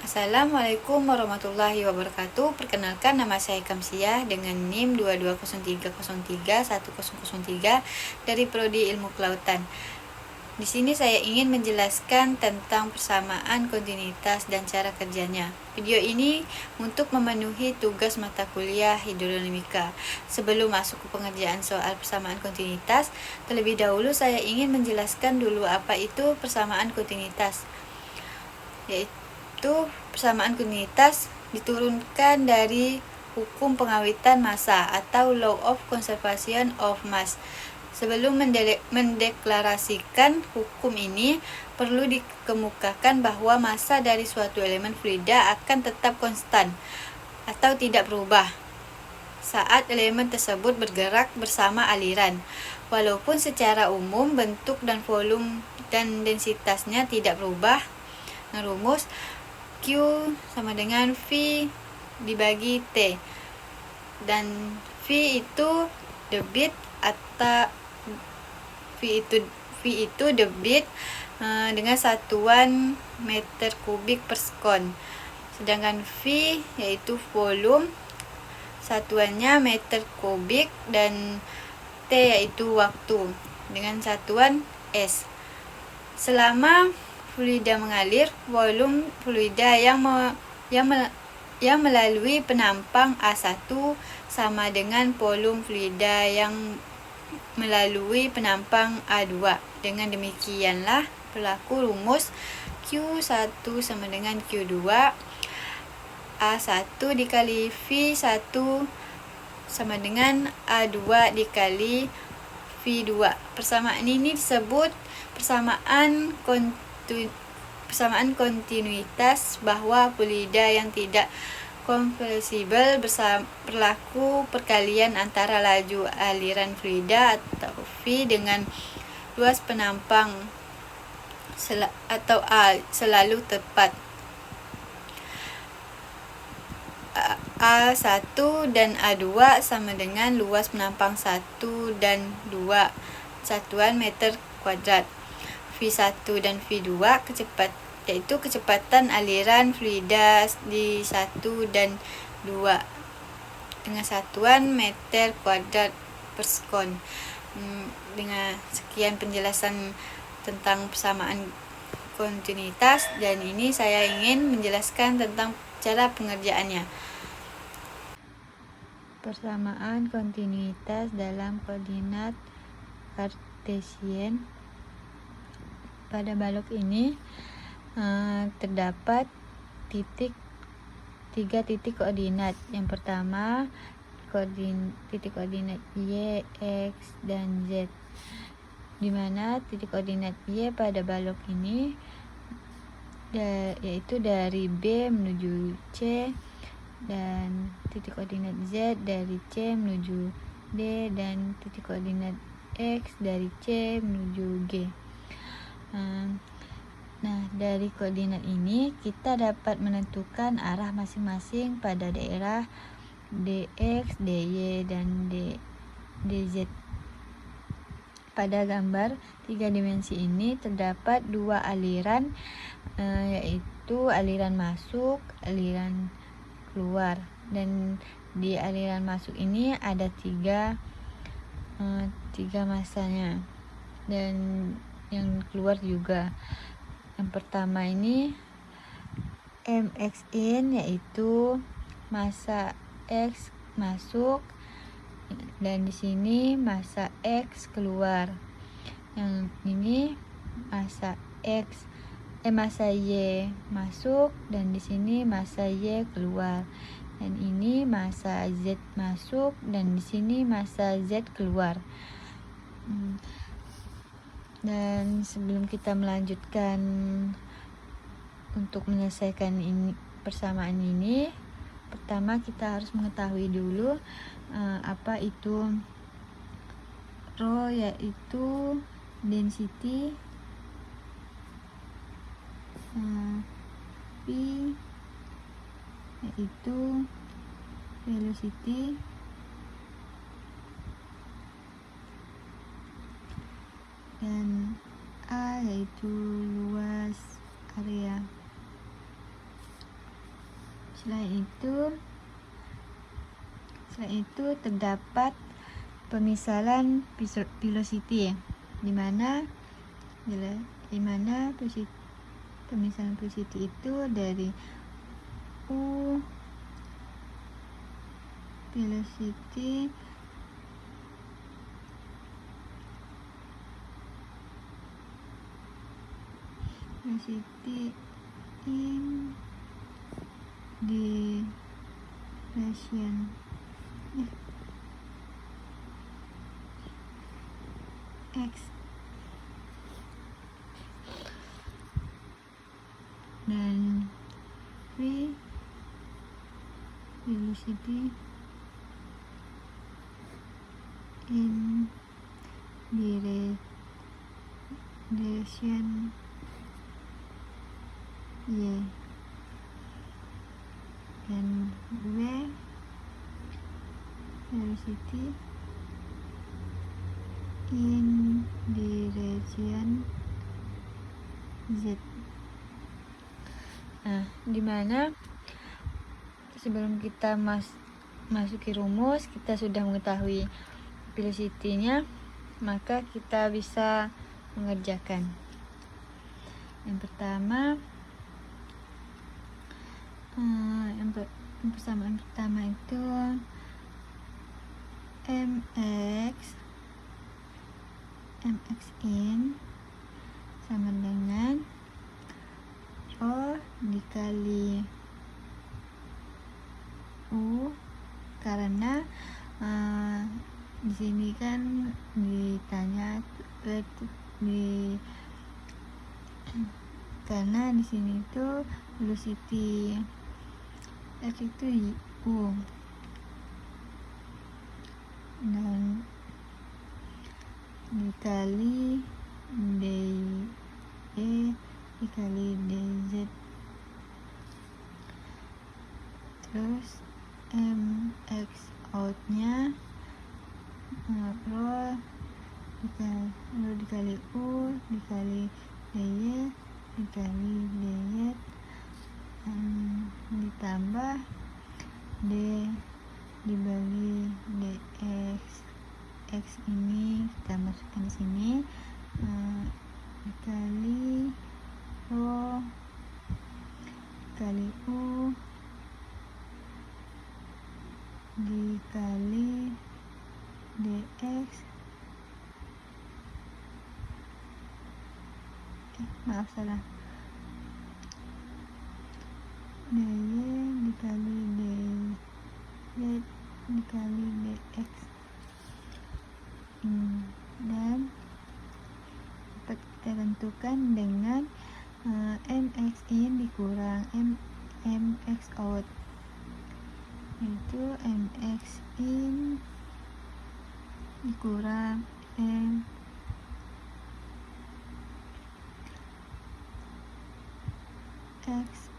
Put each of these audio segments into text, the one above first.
Assalamualaikum warahmatullahi wabarakatuh. Perkenalkan, nama saya Kamsiah dengan NIM 2203031003 dari Prodi Ilmu Kelautan. Di sini saya ingin menjelaskan tentang persamaan kontinuitas dan cara kerjanya. Video ini untuk memenuhi tugas mata kuliah hidrodinamika. Sebelum masuk ke pengerjaan soal persamaan kontinuitas, terlebih dahulu saya ingin menjelaskan dulu apa itu persamaan kontinuitas. Yaitu persamaan kontinuitas diturunkan dari hukum pengawitan massa atau Law of Conservation of Mass. Sebelum mendeklarasikan hukum ini, perlu dikemukakan bahwa massa dari suatu elemen fluida akan tetap konstan atau tidak berubah saat elemen tersebut bergerak bersama aliran, walaupun secara umum bentuk dan volume dan densitasnya tidak berubah. Rumus Q sama dengan V dibagi T, dan V itu debit atau V itu debit dengan satuan meter kubik per sekon, sedangkan V yaitu volume, satuannya meter kubik, dan T yaitu waktu dengan satuan S. Selama fluida mengalir, volume fluida yang melalui penampang A1 sama dengan volume fluida yang melalui penampang A2. Dengan demikianlah berlaku rumus Q1 sama dengan Q2, A1 dikali V1 sama dengan A2 dikali V2. Persamaan ini disebut persamaan kontinuitas bahwa fluida yang tidak kompresibel berlaku perkalian antara laju aliran fluida atau V dengan luas penampang atau A selalu tepat. A1 dan A2 sama dengan luas penampang 1 dan 2 satuan meter kuadrat. V1 dan V2 yaitu kecepatan aliran fluida di 1 dan 2 dengan satuan meter kuadrat per sekon. Dengan sekian penjelasan tentang persamaan kontinuitas, dan ini saya ingin menjelaskan tentang cara pengerjaannya. Persamaan kontinuitas dalam koordinat Kartesian. Pada balok ini terdapat tiga titik koordinat. Yang pertama titik koordinat Y, X, dan Z, di mana titik koordinat Y pada balok ini yaitu dari B menuju C, dan titik koordinat Z dari C menuju D, dan titik koordinat X dari C menuju G. Nah, dari koordinat ini kita dapat menentukan arah masing-masing pada daerah dx, dy, dan dz. Pada gambar 3 dimensi ini terdapat dua aliran, yaitu aliran masuk, aliran keluar. Dan di aliran masuk ini ada tiga massanya, dan yang keluar juga. Yang pertama ini mx in, yaitu massa X masuk, dan di sini massa X keluar. Yang ini massa massa Y masuk, dan di sini massa Y keluar. Dan ini massa Z masuk, dan di sini massa Z keluar. Dan sebelum kita melanjutkan untuk menyelesaikan persamaan ini, pertama kita harus mengetahui dulu apa itu rho, yaitu density, V yaitu velocity, dan A yaitu luas area. Selain itu terdapat pemisalan velocity, di mana pemisalan velocity itu dari U velocity in direction x dan v velocity in direction y, dan v velocity in direction z. Nah, dimana sebelum kita masuki rumus kita sudah mengetahui velocity-nya, maka kita bisa mengerjakan. Yang pertama itu mx in sama dengan rho dikali u, karena di sini kan ditanya karena di sini itu velocity x itu u, dan dikali dy dikali dz, terus mx out-nya rho dikali u dikali dy dikali dz, ditambah d dibagi dx. X ini kita masukkan di sini, dikali rho dikali u dikali dx, maaf salah, dy dikali dz dikali dx, dan dapat kita tentukan dengan mx in dikurang mx out, itu mx in dikurang mx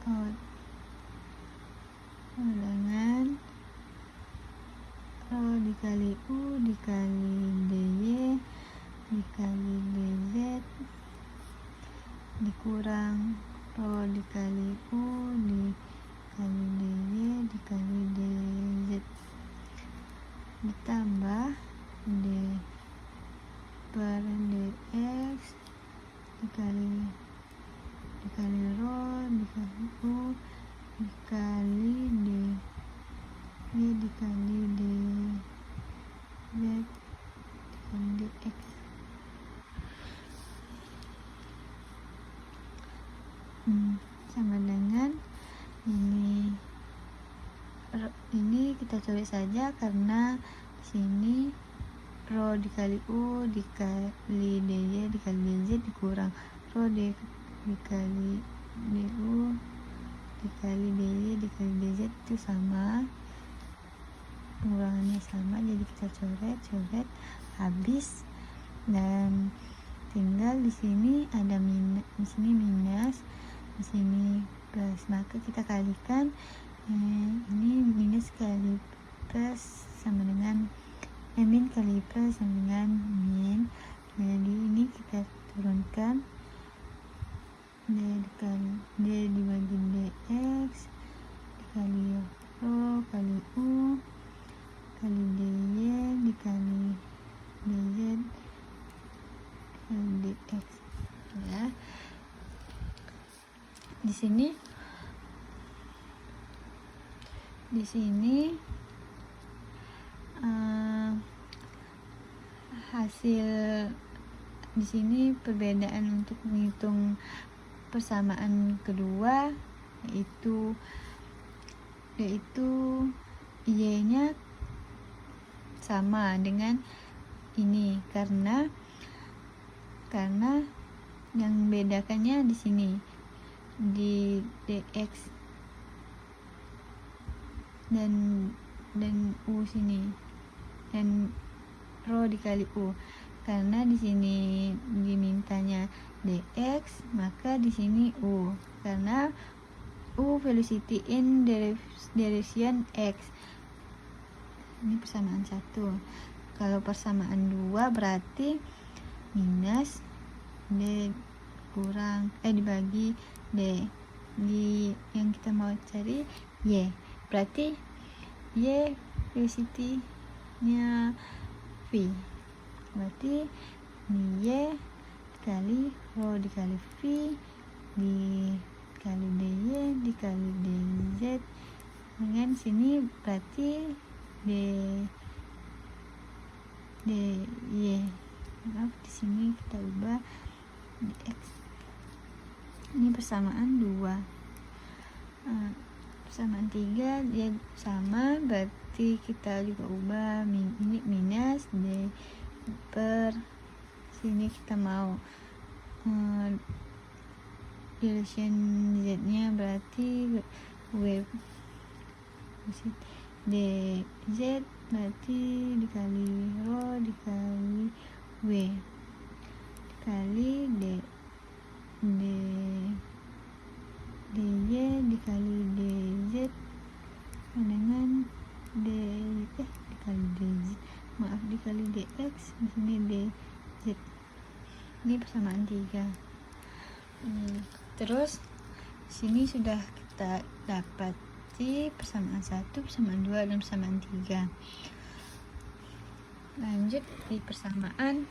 out dengan rho dikali u dikali dy dikali dz dikurang rho dikali u dikali dy dikali dz, ditambah d per dx dikali rho dikali u dikali dy dikali dz dikali dx. Sama dengan ini kita coret saja, karena di sini rho dikali u dikali dy dikali dz dikurang rho dikali du dikali dy dikali dz itu sama, pengurangannya sama, jadi kita coret habis, dan tinggal di sini ada minus, di sini minus, di sini plus, maka kita kalikan ini minus kali plus sama dengan min kali plus sama dengan min, jadi ini kita turunkan d dibagi dx dikali di sini hasil di sini perbedaan untuk menghitung persamaan kedua yaitu y-nya sama dengan ini karena yang membedakannya di sini di dx dan u sini dan rho dikali u, karena di sini dimintanya dx maka di sini u, karena u velocity in direction x. Ini persamaan 1. Kalau persamaan 2 berarti minus d kurang dibagi d. Di yang kita mau cari y, berarti y velocity nya v, berarti ini y dikali rho dikali v dikali dy dikali dz, dengan sini berarti dy. Maaf, di sini kita ubah dx. Ini persamaan 2. Persamaan 3 dia sama, berarti kita juga ubah ini minus d per sini kita mau direction z nya berarti w, dz berarti dikali rho dikali w dikali dy dikali dz dengan dikali dx, di sini dz. Ini persamaan 3. Terus sini sudah kita dapati persamaan 1, persamaan 2 dan persamaan 3. Lanjut di persamaan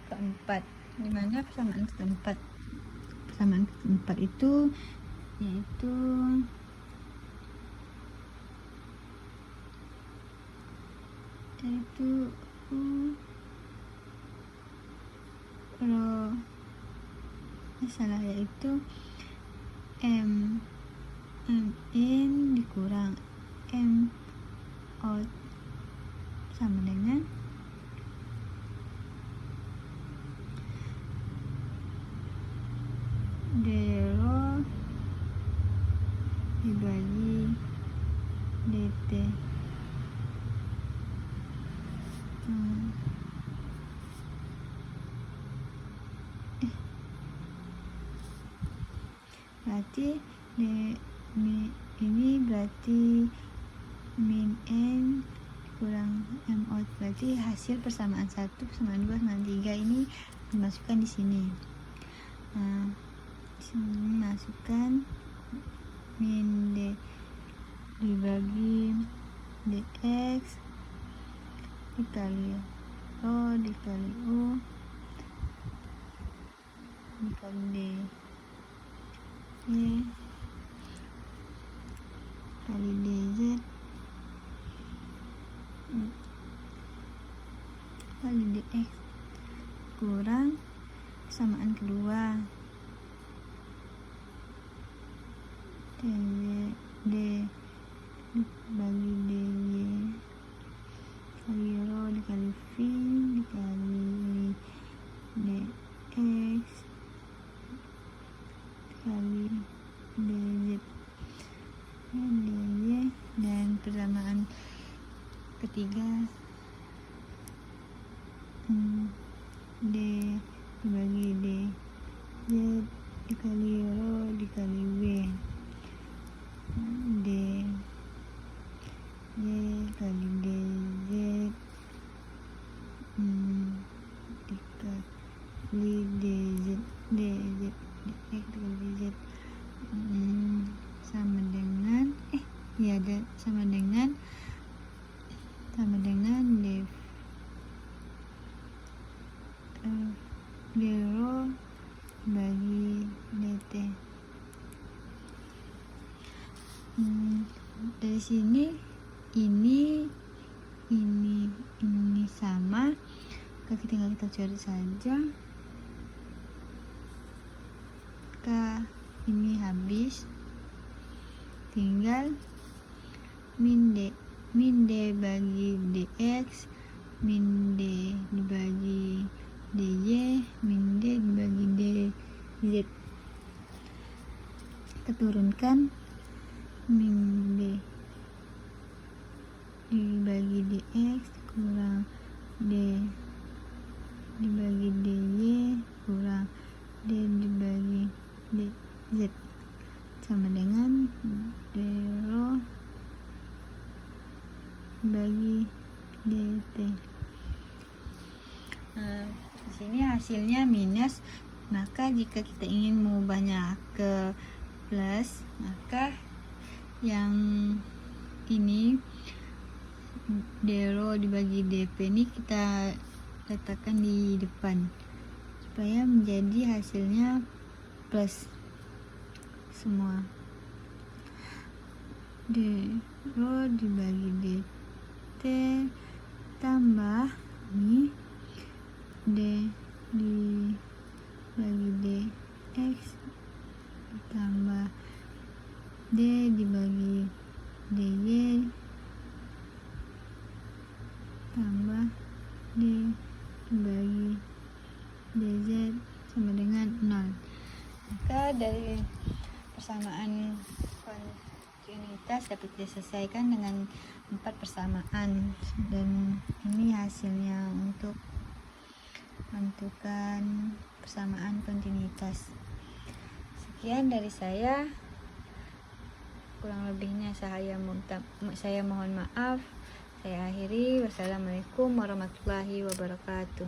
keempat, dimana persamaan keempat itu yaitu yaitu m in dikurang m out sama dengan d rho dibagi dt. Berarti ini berarti min n kurang m out, berarti hasil persamaan 1, persamaan 2, persamaan 3 ini dimasukkan di sini. Di sini masukkan min d dibagi dx dikali rho dikali u dikali d kali dz kali dx kurang persamaan kedua d bagi dy kali rho dikali v dikali dx kali dz dy, dan persamaan ketiga d dibagi dz dikali rho dikali w d kali dz dikali dz dx dikali dz sama dengan sama dengan d rho bagi dt dari sini ini sama, tinggal kita cari saja. Ini habis, tinggal min D bagi dx, min D dibagi dy, min D dibagi dz. Kita turunkan, min D dibagi dx kurang D dibagi dy kurang D dibagi dz sama dengan d-rho bagi dt. Di sini hasilnya minus, maka jika kita ingin mengubahnya ke plus, maka yang ini d-rho dibagi dp ini kita letakkan di depan supaya menjadi hasilnya plus semua. d-rho dibagi dt tambah ini d dibagi dx tambah d dibagi dy tambah d dibagi dz sama dengan 0. Maka dari persamaan kontinuitas dapat diselesaikan dengan 4 persamaan, dan ini hasilnya untuk menentukan persamaan kontinuitas. Sekian dari saya, kurang lebihnya saya mohon maaf. Saya akhiri. Wassalamualaikum warahmatullahi wabarakatuh.